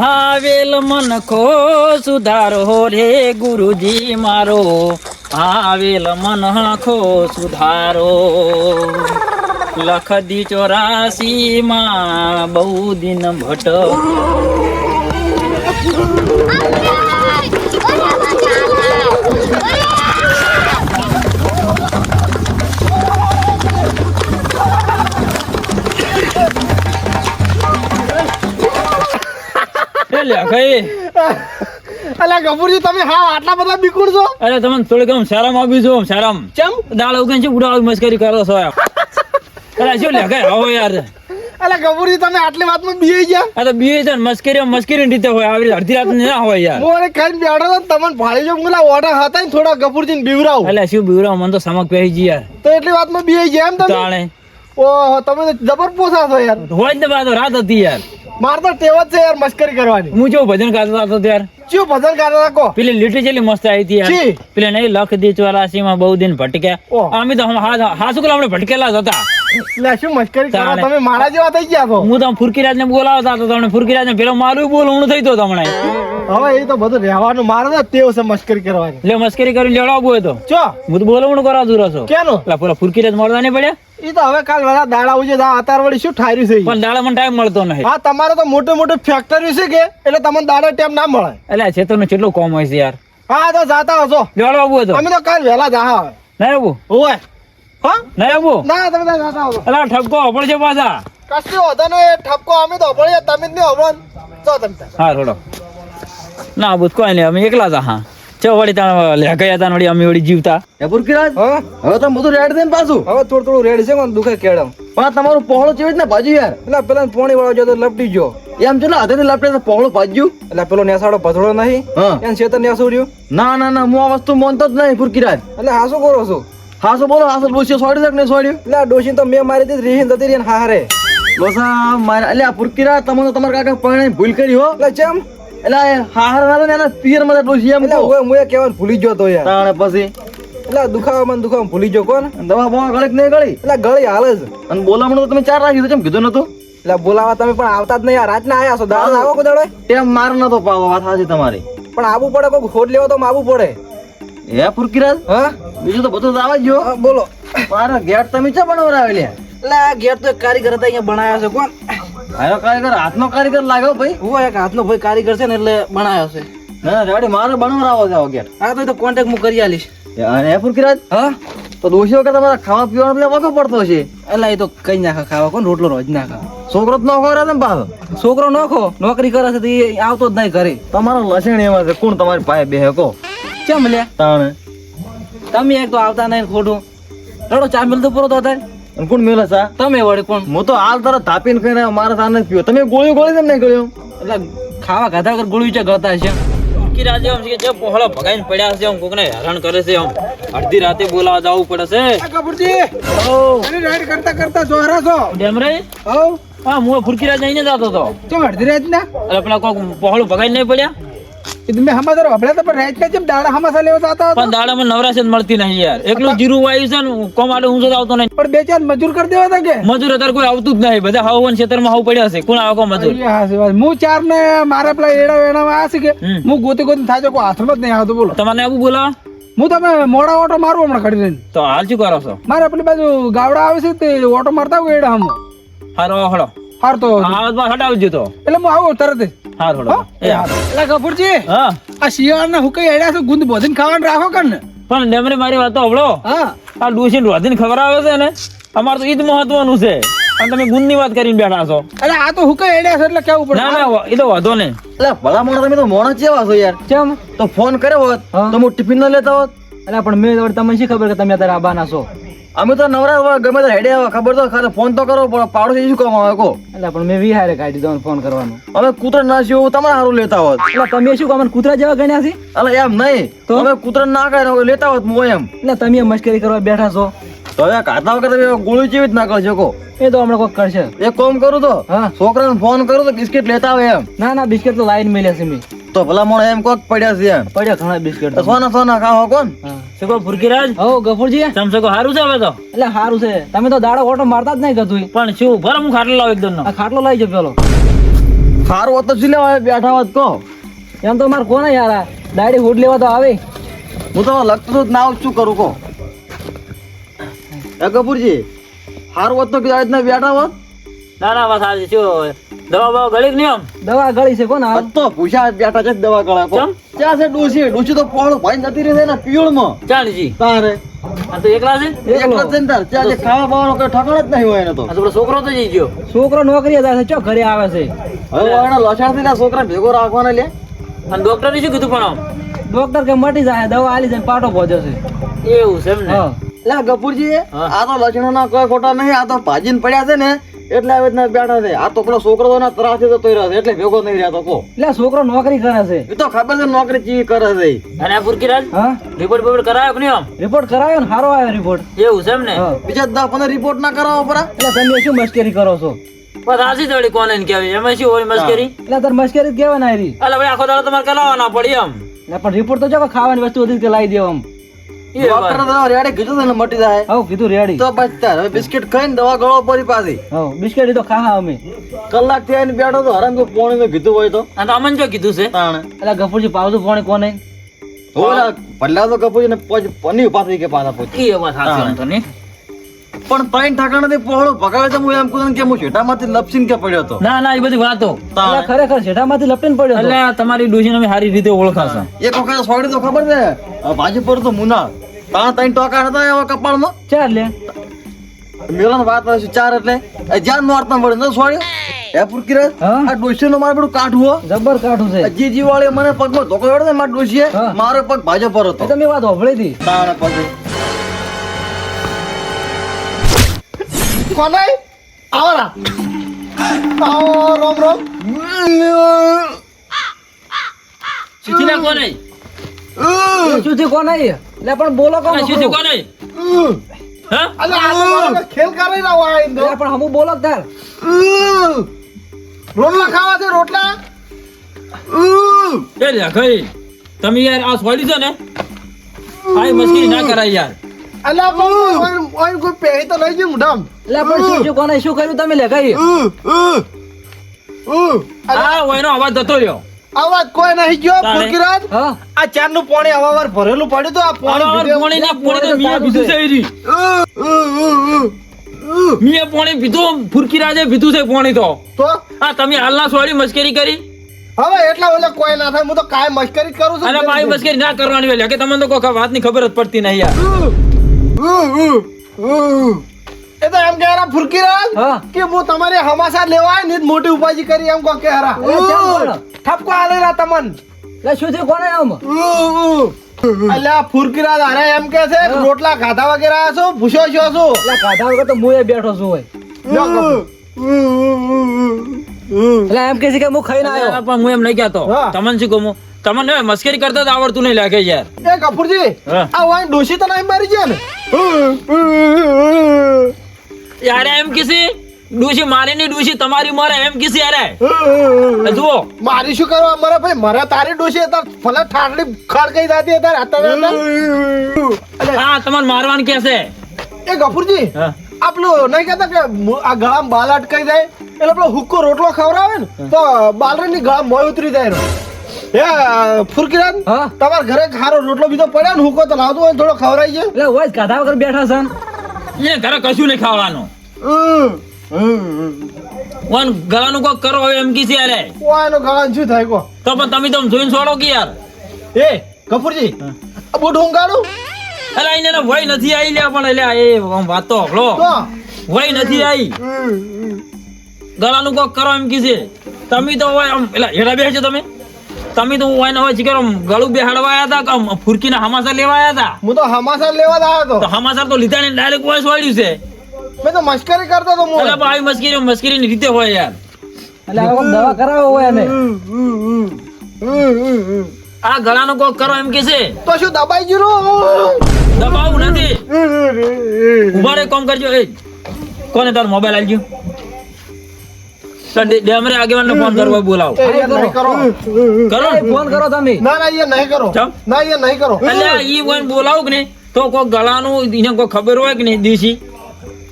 આવેલ મનખો સુધારો રે ગુરુજી મારો, આવેલ મનખો સુધારો. લખ દી 84 માં બહુ દિન ભટ. અલા ગફુરજી તમે હા આટલા બધા બીકુડ છો? અરે તમને થોડીક આમ શરમ આપી છો. શરમ ચમ દાળ ઉગન છે ઉડાવ મસ્કરી કરો છો. અરે શું લે આવો યાર. અલા ગફુરજી તમે આટલી વાતમાં બીઈ ગયા? આ તો બીએ છે મસ્કરી રીતે હોય, આવી અડધી રાત ના હોય યાર. મોરે ખાઈને બેઠો તો તમને ભાળી જો મુલા ઓર્ડર હતા ને થોડા ગફુરજીને બીવરાવ. અલ્યા શું બીવરાવ, મને તો સમક પહેરી જી યાર. તો એટલી વાતમાં બીઈ ગયા એમ તમે? તાણે ઓહો તમે તો જબર પોસા છો યાર. હોય ને બાદ રાત હતી યાર. માર તો ટેવ જ છે યાર મસ્કરી કરવાની. હું જો ભજન ગાતો હતો ત્યાર. શું ભજન ગાતા હતા કો? પેલી લીટી ચેલી મસ્ત આવી હતી યાર. પેલે નહીં લખ દી 84 માં બહુ દિન ભટક્યા. અમે તો હાસુ કલા આપણે ભટકેલા જ હતા. એટલે શું મસ્કરી કરો તમે? મારા જેવા થઈ ગયા છો. હું તો ફુરકીરાજ ને બોલાવતા હતો, તમને ફુરકીરાજ ને પેલો મારું બોલવું થઈ તો તમને. હવે એ તો બધું રહેવાનું. મારે તો ટેવ છે મસ્કરી કરવાની. એટલે મસ્કરી કરીને લેવડાવવું હોય તો ચો હું તો બોલવું કરવા દૂર છો. કેનો? એટલે પૂરા ફુરકીરાજ મળવા નહીં પડ્યા. એ તો હવે કાલ વેલા દાડા ઉજે અત્યાર વળી શું ઠાર્યું છે? પણ દાડા મને ટાઈમ મળતો નહીં. હા તમારે તો મોટી મોટી ફેક્ટરી છે કે એટલે તમને દાડા ટાઈમ ના મળે. એટલે ખેતર નું કેટલું કોમ હોય છે યાર. હા તો જાતા હશો. લેવડાવવું હોય તો અમે તો કાલ વેલા જા. નહીં આવું ઓય હા નહીં આવું. ના તમે તો જાતા હશો. એટલે ઠપકો અપડ છે પાછા. કશું હોતો ને ઠપકો અમે તો અભળીએ તમે જ નહીં અભળો. જો તમે હા થોડો ના આવું કોઈ નહીં, અમે એકલા હતા. હા ચો વળી ત્યાં લે ગયા હતા વળી અમે વળી જીવતા. એ પુરકીરાજ હા હવે તમે બધું રેડ દે ને પાછું. હવે થોડું થોડું રેડ છે મને દુખે કેડમ. પણ તમારું પહોળું ચેવી રીતના ભાજ્યું યાર? એટલે પેલા પોણી વાળો જતો લપટી ગયો. એમ ચલો હાથે લપટે તો પહોળું ભાજ્યું. એટલે પેલો નેસાડો પથડો નહીં હા એને શેતર નેસુડ્યું. ના ના ના હું આ વસ્તુ માનતો જ નહીં પુરકીરાજ. એટલે હાસુ કરો છો? હાસો બોલો હાસો ડોશી સોડ્યું છે કે નહીં સોડ્યું? એટલે આ ડોશી તો મેં મારી દીધી રીહીન જતી રહી ને હારે. ડોસા મારે એટલે આ પુરકીરાજ તમે તો તમારા કાકા પરણે ભૂલ કરી હો. એટલે ચમ? એટલે હાર ના એના પિયર માં ડોશી એમ એટલે કહો. હું કહેવાનું ભૂલી ગયો તો યાર. તાણે પછી એટલે દુખાવામાં ભૂલી ગયો કોણ? દવા બવા ગળી કે નહીં ગળી? એટલે ગળી હાલ જ. અને બોલામણું તો તમે 4 રાખ્યું કેમ કીધું નતું? એટલે બોલાવા તમે પણ આવતા જ નહીં યાર. રાતના આયા છો દાડા આવો કોઈ દાડો? ટેમ માર નતો પાવો, વાત સાચી તમારી. પણ આવવું પડે, કોઈ ખોટ લેવો તો આવવું પડે. હે પુરકીરાજ હા બીજું તો બધું જ આવે જ જો. બોલો. મારા ગેટ તમે ચા બનાવરાવેલ્યા? એટલે આ ઘેર તો એક કારીગર હતા અહીંયા બનાવ્યા છે કોણ? આયો કારીગર હાથનો કારીગર લાગ્યો ભાઈ. હું એક હાથનો ભાઈ કારીગર છે ને એટલે બનાવ્યો છે. ના રેડી મારે બનાવરાવો જાવ ગેટ. હા તો કોન્ટેક્ટ હું કરી આલીશ. અને હે પુરકીરાજ હા તો દોશી વખત તમારા ખાવા પીવાનો પેલા વખો પડતો છે. એટલે એ તો કઈ નાખા ખાવા કોણ? રોટલો રોજ નાખા. છોકરો તો નોખો રહે ને પાછો. છોકરો નોખો નોકરી કરે છે તો એ આવતો જ નહીં ઘરે. તમારો લસણ એમાં છે કોણ તમારી પાસે બેહે કો? કેમ લ્યા તાણે તમે એક તો આવતા નહીં ખોટું. રડો ચા મિલતો પૂરો તો અત્યારે અને કોણ મેલે સા? તમે વળી કોણ? હું તો હાલ તરત તાપીને કહીને મારા સાને પીયો. તમે ગોળી ગોળી કેમ નહીં ગળ્યો? એટલે ખાવા ખાધા વગર ગોળી છે ગળતા છે. ફુરકીરાજ આમ છે કે જે પહોળા ભગાઈને પડ્યા છે, આમ કોકને હેરાન કરે છે. આમ અડધી રાતે બોલાવા જવું પડે છે. કપૂરજી ઓ રાઈડ કરતા કરતા જોહરા છો? ડેમરે હો હા હું ફુરકીરાજ જઈને જતો હતો. ચમ અડધી રાત ના? એટલે પેલા કોક પહોળું ભગાઈને નહીં પડ્યા. એ તમે હમાસર હબળે તો પણ રાત ના ચમ દાડા હમાસા લેવા જતા હતા? પણ દાડામાં નવરાશ જ મળતી નહીં યાર. એકલું જીરું વાયુ છે ને કોમ આડે ઊંચો આવતો નહીં. પણ બે ચાર મજૂર કરી દેવા હતા કે? મજૂર અત્યારે કોઈ આવતું જ નહીં. બધા હાવન ખેતરમાં હાવ પડ્યા છે. કોણ આવે કો મજૂર? હા છે વાત. હું ચાર ને મારા પેલા એડા વેણામાં આ છે કે હું ગોતી ગોતી થાજો કોઈ હાથમાં જ નહીં આવતો. બોલો તમારે આવું બોલાવો હું તમે મોડા ઓટો મારું હમણાં ખડી રહીને. તો હાલ શું કરો છો? મારે પેલી બાજુ ગાવડા આવે છે તે ઓટો મારતા હોય એડા હમ. હારો હળો હાર તો હા હટાવજો તો. એટલે હું આવું તરત જ. હાર હળો એ હાર. એટલે કપૂરજી હા આ શિયાળના હુકાઈ એડા છે ગુંદ બોધીને ખાવાનું રાખો કર ને. પણ ડેમરે મારી વાત તો હવળો. હા આ ડોસી રોધીને ખબર આવે છે ને અમારે તો ઈ જ મહત્વનું છે. અને તમે ગુંદની વાત કરીને બેઠા છો. એટલે આ તો હુકાઈ એડા છે એટલે કેવું પડે. ના ના એ તો વાંધો નહીં. એટલે ભલા મોણા તમે તો મોણા ચેવા છો યાર? કેમ? તો ફોન કર્યો હોત હા. તો હું ટિફિન ન લેતા હોત. એટલે પણ મેં તમને શી ખબર કે તમે અત્યારે આબાના છો? અમે તો નવરા ગમે તો હેડે આવે ખબર તો ખરે ફોન તો કરો પણ પાડોશી શું કામ આવે કો? એટલે પણ મેં વિહારે કાઢી દઉં ફોન કરવાનો. અમે કૂતરા ના છીએ તમારે સારું લેતા હોત. એટલે તમે શું કામ કૂતરા જેવા ગણ્યા છે? એટલે એમ નહીં તો? અમે કૂતરા ના કરે લેતા હોત હું એમ. એટલે તમે મશ્કરી કરવા બેઠા છો. તો હવે ખાતા વખતે ગોળી જેવી જ ના કરજો કો. એ તો હમણાં કોક કરશે. એક કામ કરું તો હા છોકરાને ફોન કરું તો બિસ્કિટ લેતા આવે એમ. ના ના બિસ્કિટ તો લાઈન મેલ્યા છે મેં. તો ભલા મોણા એમ કોક પડ્યા છે એમ. પડ્યા ઘણા બિસ્કિટ. તો સોના સોના ખાઓ કોણ? શું ફુરકીરાજ હો ગફુરજી ચમચકો સારું છે હવે તો? એટલે સારું છે. તમે તો દાડો ઓટો મારતા જ નહીં કતું. પણ શું ભલે હું ખાટલો લાવ એકદમ આ ખાટલો લઈ જાવ પેલો. સારું હોત તો શું લેવા બેઠા હોત કહો. એમ તો મારે કોને યાર આ દાડી હુડ લેવા તો આવે. હું તો લગતું જ ના આવું શું કરું કહો. એ કપૂરજી સારું હોત તો કીધું આ રીતના બેઠા હોત. ના ના બસ આજે શું દવા બવા ગળી કે નહીં આમ દવા ગળી છે કોને હાલ? તો પૂછ્યા બેઠા છે દવા ગળા કો. ચમ? ક્યાં છે ડોશી? ડોશી તો પોળો ભાઈ જતી રહી ને પીળમાં. ચાલજી તારે આ તો એકલા છે એકલો જ છે ને તાર. ત્યાં જે ખાવા બાવાનો કોઈ ઠકાણ જ નહીં હોય એને તો. આ તો પેલો છોકરો તો જઈ ગયો છોકરો નોકરી જાય છે ચો ઘરે આવે છે. હવે એનો લસાડ થઈને આ છોકરા ભેગો રાખવાના લે. અને ડોક્ટરે શું કીધું પણ આમ ડોક્ટર કે મટી જાય દવા આલી જાય પાટો પહોંચે છે. એવું છે એમ ને હા લે ગપુરજી હા. આ તો લસણના કોઈ ખોટા નહીં. આ તો ભાજીને પડ્યા છે ને એટલે આવી રીતના બેઠા છે. આ તો પેલો છોકરો તો ના ત્રાસી તો તોય છે એટલે ભેગો નહીં રહેતો કો. એટલે છોકરો નોકરી કરે છે. એ તો ખબર છે નોકરી ચી કરે છે. અને આ પુરકીરાજ હા રિપોર્ટ બોર્ડ કરાયો કે નહીં આમ રિપોર્ટ કરાયો ને સારો આવ્યો રિપોર્ટ. એવું છે એમ ને હા બીજા 10-15 રિપોર્ટ ના કરાવો પરા. એટલે તમે શું મસ્કરી કરો છો? બસ આજી થોડી કોને ને કહેવાય એમાં શું હોય મસ્કરી એટલે તાર મસ્કરી જ કહેવાય ને આરી. અલા ભાઈ આખો દાડો તમારે કરાવવાના પડી આમ એટલે પણ રિપોર્ટ તો જો ખાવાની વસ્તુ હતી કે લાવી દેવા આમ. એ વાત. ડોક્ટર તો રેડે કીધું છે ને મટી જાય. હવ કીધું રેડી. તો બસ તાર હવે બિસ્કિટ ખાઈને દવા ગળો પરી પાછી. હવ બિસ્કિટ તો ખાહા અમે. કલાક થી આવીને બેઠો તો હરામ કોઈ પોણી નું કીધું હોય તો આ તો અમન જો કીધું છે તાણે એટલે ગફુરજી પાવતું પોણે કોને? ઓલા પહેલા તો કપૂર ને પની પાછી કે પાછા પહોંચી. એ વાત સાચી આમ તો નહીં પણ ત્રણ ઠાકાણાથી પોળો ભગાવે તો હું એમ કહું કે હું છેટામાંથી લપસીને કે પડ્યો હતો. ના ના એ બધી વાતો એટલે ખરેખર શેઠામાંથી લપટીને પડ્યો હતો. એટલે તમારી ડોશીને અમે સારી રીતે ઓળખાશે એક વખત સોડી તો ખબર છે ભાજી પર તો મુના ત્રણ ટોકા હતા એવા કપાળમાં. ચાર લે મેળાની વાત હશે 4 એટલે જ્યાં નોરતા મળે ન સોડ્યો એ પુરકીરે હા? આ ડોશી નો મારે બધું કાઠું હો. જબર કાઠું છે. જીજી વાળી મને પગમાં ધોકો વળે ને મારા ડોશીએ હા. મારો પગ ભાજો પર હતો. એ તમે વાત હોભળી હતી. તાણે પછી કોને આવરા આવો રોમ રોમ શીખીને કોને શું છે કોને? એટલે પણ બોલો કોણ? શું છે કોને હા અલે આ તો મારો ખેલ કરી રહ્યો આ ઇન્દો એટલે પણ હમું બોલો તાર. રોટલા ખાવા છે રોટલા એ લે ગઈ તમે યાર આ છોડી દો ને આ મસ્કરી ના કરાય યાર અલ્યા પણ ઓય કોઈ પહેરી તો લઈ ગયું મુઢામ એટલે પણ શું છે કોને? શું કર્યું તમે લે કઈ? આ ઓયનો અવાજ જતો રહ્યો અવાજ કોઈ નહીં ગયો તાણે. ફુરકીરાજ હા આ ચાર નું પાણી હવાવાર ભરેલું પડ્યું તો આ પાણી પોણી ને પોણી તો મિયા પીધું છે એરી મિયા પોણી પીધું ફુરકી રાજે પીધું છે પોણી તો તો આ તમે હાલના સોડી મસ્કરી કરી હવે એટલા ઓલા કોઈ ના થાય હું તો કાય મસ્કરી જ કરું છું અને ભાઈ મસ્કરી ના કરવાની હોય કે તમને તો કોઈ વાતની ખબર જ પડતી નહીં યાર એ તો એમ કે હરા ફુરકીરાજ હા કે હું તમારી હમાસા લેવા આય ને જ મોટી ઉપાજી કરી એમ કહો કે હરા એ કેમ બોલો? ઠપકો આલે રા તમન એટલે શું છે કોને આમ? અલ્યા ફુરકીરાજ અરે એમ કે છે કે રોટલા ખાધા વગેરે આયા છો ભૂસ્યો છો છો એટલે કાઢા વગર તો હું એ બેઠો છું હોય. લ્યો કપૂર. એટલે એમ કે છે કે હું ખાઈને આવ્યો. પણ હું એમ નહીં કહેતો હા. તમને શું કહું તમને હવે મસ્કરી કરતા જ આવડતું નહીં લાગે યાર એ કપૂરજી હા. આ વાય ડોશી તો નહીં મારી છે ને યાર એમ કિસી ડૂસી મારી ની ડૂસી તમારી મારે એમ કિસી યાર જુઓ મારી શું કરવા મારા ભાઈ મારા તારી ડોશી હતા ફલે ઠાડલી ખડકાઈ જાતી હતા હા તમારે મારવાનું કે છે એ ગફુરજી હા. આપણું નહીં કહેતા કે આ ગળામાં બાલ અટકાઈ જાય એટલે પેલો હુક્કો રોટલો ખવડાવે ને તો બાલરની ગળામાં મોય ઉતરી જાય એનો. હે ફુરકીરાજ હા તમારા ઘરે ખારો રોટલો બીજો પડ્યો ને હુક્કો તો લાવતો હોય ને થોડો ખવડાવી છે એટલે હોય જ કાઢા વગર બેઠા છે ને. એ ઘરે કશું નહીં ખાવાનું વન ગળાનું કોક કરો હવે એમ કિસી યાર ઓયનો ગળામાં શું થાય કો તો પણ તમે તો આમ જોઈને છોડો કે યાર એ ગફુરજી આ બુટ ઊંઘાડું અલા એને વય નથી આવી લે પણ એટલે એ આમ વાત તો હકલો તો વય નથી આવી ગળાનું કોક કરો એમ કીધે તમે તો હોય આમ એટલે હેડા બેસે તમે તો હોય ને હોય શીખર ગળું બેહાડવા આવ્યા હતા કે આમ ફુરકીના હમાસા લેવા આવ્યા હતા હું તો હમાસર લેવા જ આવ્યો તો હમાસા તો લીધા ને ડાયરેક્ટ વોઇસ વાળ્યું છે મેં તો મસ્કરી કરતો તો હું એટલે પણ આવી મસ્કરીની રીતે હોય યાર એટલે હવે કોક દવા કરાવો હોય એને. આ ગળાનું કોક કરો એમ કે છે તો શું દબાઈ ગયું દબાવું નથી ઉભા રે કામ કરજો એ કોને તારો મોબાઈલ આલજો ડેમરે આગેવાનને ફોન કરવા બોલાવો નહીં કરો કરો એ ફોન કરો તમે. ના ના એ નહીં કરો ચમ? ના એ નહીં કરો એટલે ઈ વન બોલાવું કે નહીં તો કોઈ ગળાનું એને કોઈ ખબર હોય કે નહીં દેશી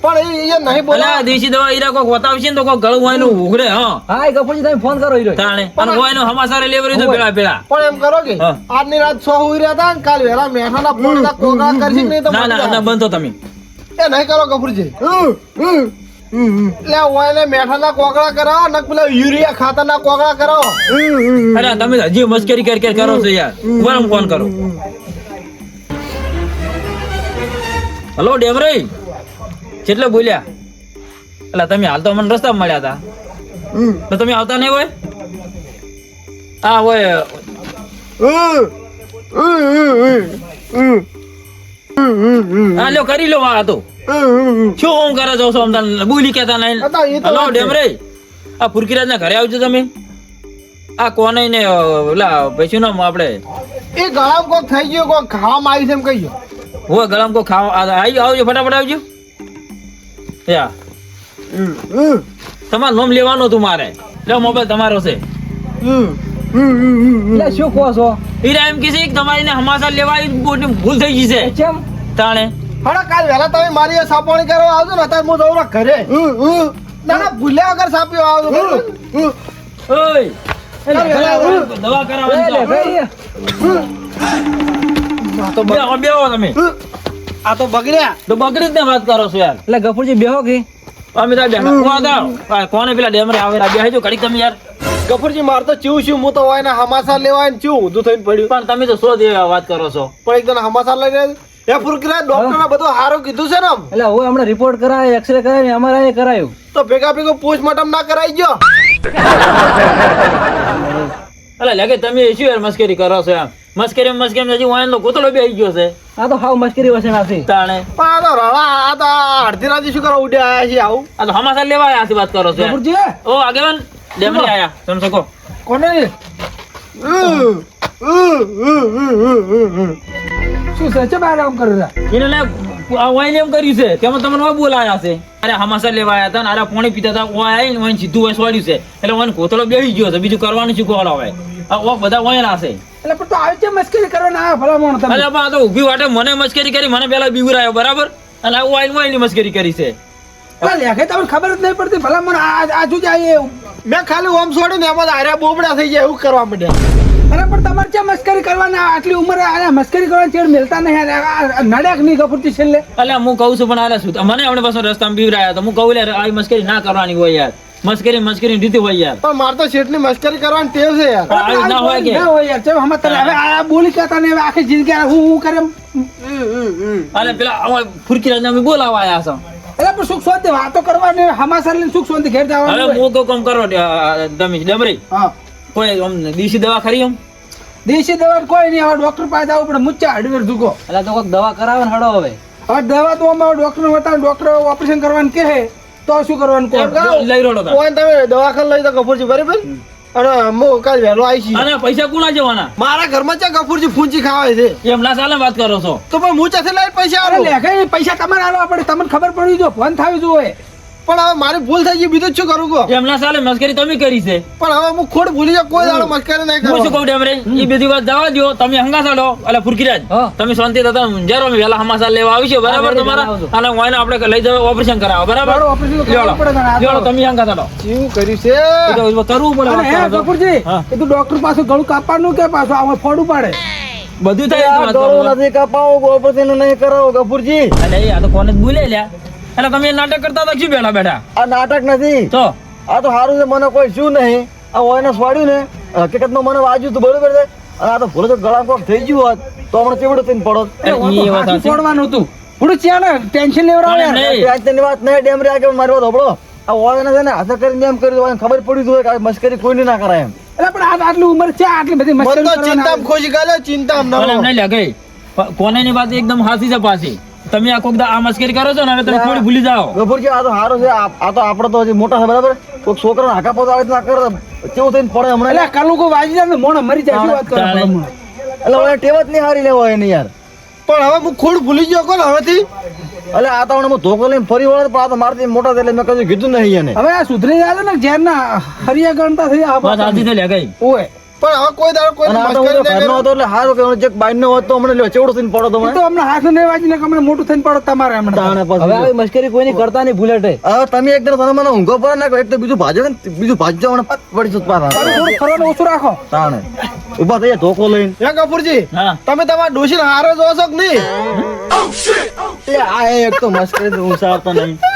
પણ એ નહીં બોલા અલા દેશી દવા ઈરા કોક બતાવશે ને તો કોક ગળું હોય નું ઉઘડે હા હા એ ગફુરજી તમે ફોન કરો હીરો તાણે અને હોય નો હમાસારે લેવરી તો પેલા પેલા પણ એમ કરો કે હા. આજની રાત 6 હુઈ રહ્યા હતા ને કાલ વેલા મેઠાના પોણના કોગળા કરશે કે નહીં તો ના ના ના બંધ તો તમે એ નહીં કરો ગફુરજી લે ઓય ને મેઠાના કોગળા કરાવો ને પેલા યુરિયા ખાતરના કોગળા કરાવો અરે તમે તો હજી મસ્કરી કર કરો છો યાર ઉભા ફોન કરો હલો ડેમરી કેટલે બોલ્યા એટલે તમે હાલ તો મને રસ્તા મળ્યા હતા તો તમે આવતા નહીં હોય હા હોય હા લ્યો કરી લો આ તો શું હું કરે છો અમદાન બોલી કેતા નહીં હતા, એ તો હલો વાત છે. ડેમરે આ ફુરકીરાજ ના ઘરે આવજો તમે આ કોને ને ઓલા પૈસું નામ આપણે એ ગળામાં કોક થઈ ગયો કોક ખાવામાં આવી છે એમ કહીજો હોય ગળામાં કોઈ ખાવા આવી આવજો ફટાફટ આવજો યા તમારું નામ લેવાનું હતું મારે લો મોબાઈલ તમારો છે એટલે શું કહો છો હીરા એમ કીધી કે તમારી ને હમાસા લેવા આવી મોટી ભૂલ થઈ ગઈ છે કેમ તાણે હડા કાલ વહેલા તમે મારી એ સાપોણી કરવા આવજો ને અત્યારે હું જઉં ને ઘરે ના ના ભૂલ્યા વગર સાપ્યો આવજો બરાબર? ઓય દવા કરાવવાની લે તો. ભાઈ બેહો તમે આ તો બગડ્યા તો બકરી જ ને વાત કરો છો યાર એટલે ગફુરજી બેહો કે અમે તો બેઠા હું આતા આ કોને પેલા ડેમરે આવે બેહજો ઘડીક તમે યાર ગફુરજી માર તો ચીવું છું હું તો હોય ને હમાસા લેવા ને ચીવું ઊંધું થઈને પડ્યું પણ તમે તો શું દેવા વાત કરો છો પણ એકદમ હમાસા લઈને એ ફુરકીરા ડોક્ટરે બધું સારું કીધું છે ને આમ એટલે હું હમણાં રિપોર્ટ કરાય એક્સરે કરાય ને અમારે એ કરાયું તો ભેગા ભેગું પોસ્ટમોર્ટમ ના કરાઈ ગયો અલા લાગે તમે શું યાર મસ્કરી કરો છો એમ મસ્કરી હજી વાયનો ગોતળો બેહી ગયો છે આ તો હાવ મસ્કરી વસે નાખી તાણે પણ આ તો રવા આ તો અડધી રાતે શું કરવા ઉડ્યા આયા છે આવું આ તો હમાસા લેવા આયા છે વાત કરો છો યાર. ગફુરજી ઓ આગેવાન ડેમરે આયા તમે શકો કોને શું છે ચમ આરામ કરે છે એને લે આ વાઈને એમ કર્યું છે તેમાં તમને હોય બોલાયા છે અરે હમાસા લેવા આયા હતા ને અરે પાણી પીતા હતા ઓય આવીને ઓય સીધું હોય સોડ્યું છે એટલે ઓય ગોતળો બેહી ગયો છે બીજું કરવાનું શું કોણ હવે આ ઓ બધા ઓયના છે એટલે પણ તો આવી છે મસ્કરી કરવાના આ ભલામણ તમે અરે પણ આ તો ઊભી વાટે મને મસ્કરી કરી મને પેલા બીવરાયો બરાબર અને આ વાઈની મસ્કરી કરી છે એટલે લેખે તમને ખબર જ નહીં પડતી ભલામણ આ શું જાય મેં ખાલી ઓમ છોડી ને એમાં આર્યા બોબડા થઈ જાય એવું કરવા માંડ્યા અરે પણ તમારે છે મસ્કરી કરવાના આટલી ઉંમરે આ મસ્કરી કરવાની ચેડ મિલતા નહીં નડ્યા નહીં ગફુરજી છેલ્લે એટલે હું કહું છું પણ આલે શું મને આપણે પાસે રસ્તામાં બીવરાયા તો હું કહું લે આ મસ્કરી ના કરવાની હોય યાર મસ્કરી રીતિ હોય યાર પણ મારે તો શેઠની મસ્કરી કરવાની ટેવ છે યાર પણ આવી ના હોય કે ના હોય યાર ચમ હમણાં તને હવે આ બોલી કહેતા ને હવે આખી જિંદગી હું કરે એમ. અને પેલા હવે ફુરકીરાજને અમે બોલાવા આયા છો એટલે પણ સુખ શાંતિ વાતો કરવાની હમાસર લઈને સુખ શાંતિ ઘેર જવાનું હવે હોય. હું તો કામ કરો તમે ડમરી હા કોઈ આમ દેશી દવા ખરી આમ દેશી દવા કોઈ નહીં હવે ડોક્ટર પાસે જવું પડે મુચ્ચા હડવેર ઝૂકો એટલે તો કોઈક દવા કરાવે ને હડો હવે હવે દવા તો અમારે ડોક્ટર બતાવે ડોક્ટર ઓપરેશન કરવાનું કહે તો શું કરવાનું કહો એમ કરો. લઈ રોડો તા. ઓય તમે દવાખાને લઈ જાઓ ગફુરજી બરાબર અને હું કાલ વહેલો આવી છીએ અને પૈસા કોના જવાના મારા ઘરમાં ચા ગફુરજી ફૂંચી ખાવાય છે એમ ના ચાલે વાત કરો છો તો પણ હું ચાથી લઈને પૈસા અરે આલું લેખે પૈસા તમારે આલવા પડે તમને ખબર પડી જો ફોન થાવી જોઈએ પણ હવે મારી ભૂલ થઈ ગઈ બીજું જ શું કરું કહો એમ ના ચાલે મસ્કરી તમે કરી છે પણ હવે હું ખોટ ભૂલી જાઉં કોઈ દાડો મસ્કરી નહીં હું શું કરું કહું ડેમરે એ બધી વાત જવા દો તમે હંગાસા લો એટલે ફુરકીરાજ હા. તમે શાંતિ થતા જરો અમે વહેલા હમાસા લેવા આવીશું બરાબર હા, તમારા આવજો. અને વાયને આપણે લઈ જવા ઓપરેશન કરાવો બરાબર બરાબર, operation તો લ્યો, કરાવવું પડે ને, આ તો- લ્યો, તમે હંગાસા લો શું કર્યું છે એ તો કરવું પડે અને હે વાત કરો છો. કપૂરજી હા. એ તું ડોક્ટર પાસે ગળું કાપવાનું કે પાછું આમાં ફોડું પાડે બધું થાય આ વાત કરો ગળું છો. નથી કપાવું ઓપરેશન નહીં કરાવો ગફુરજી અલે એ આ તો કોને જ બોલે લ્યા એટલે તમે નાટક કરતા હતા શું બેઠા બેઠા આ નાટક નથી તો આ તો સારું છે મને કોઈ શું નહીં આ ઓયને સ્વાડ્યું ને હકીકતમાં મને વાજ્યું હતું બરોબર છે અને આ તો ભૂલે તો ગળા કોક થઈ ગયું હોત તો હમણાં ચેવડો થઈને પડો એ વાત સાચી. ફોડવાનું હતું થોડું ચાલ ટેન્શન લેવડાવે પણ યાર. નહીં. તેની વાત નહીં ડેમરી આગળ મારી વાત હબળો આ ઓયને છે ને હાથે કરીને એમ કર્યું હોય ખબર પડી હોય કે આ મસ્કરી કોઈને ના કરાય એમ એટલે પણ આટલી ઉંમર છે આટલી બધી મને મસ્કરી તો કરવાના ચિંતામાં ખોજી ગાલ્યો ચિંતામાં પણ એમ ન નહીં લે ગઈ કોનેની વાત એકદમ હાસી છે પાછી તમે આ કોક આ મસ્કરી કરો છો ને હવે તમે થોડી ભૂલી જાઓ ગફુરજી આ તો સારું છે આ તો આપણે તો હજી મોટા છે બરાબર કોઈ છોકરાને હાકા પોતા આવે તો ના કરે કેવું થઈને પડે હમણાં એટલે કાલું કોઈ વાજી જાય ને મોણો મરી જાય શું વાત કરો તાણે. ભલામણ? એટલે હવે ટેવ જ નહીં હારી લેવો એને યાર પણ હવે હું ખોડ ભૂલી ગયો કોણ હવેથી એટલે આ તો હું ધોકો લઈને ફરી વળે પણ આ તો મારથી મોટા થયા એટલે મેં કશું કીધું નહીં એને હવે આ સુધરી જાય ને ઝેર ના હરિયા ગણતા થઈ વાત સાચી છે લે ગઈ ઓય પણ હવે કોઈ દાડો કોઈ અને આ તો હું મસ્કરી નહીં ઘરનો હતો એટલે હારું કે જે બાઈનો હોત તો હમણાં લ્યો ચેવડો થઈને પડો એ તમે તો હમણાં હાથ નહીં વાજીને કે હમણાં મોટું થઈને પડો તમારે હમણાં તાણે પછી હવે આવી મશ્કરી કોઈની કરતા નહીં ભૂલેટે હવે તમે એક તને મને ઊંઘો પડે ને એક તો બીજું ભાજો ને બીજું ભાજો હમણાં પત પડી જતું પાછા થોડું ફરવાનું ઓછું રાખો તાણે ઉભા થઈ જાય ધોકો લઈને હે કપૂરજી હા તમે તમારા ડોશીને હારે જોશો કે નહીં એ આ એક તો મસ્કરી ઊંચા આવતા નહીં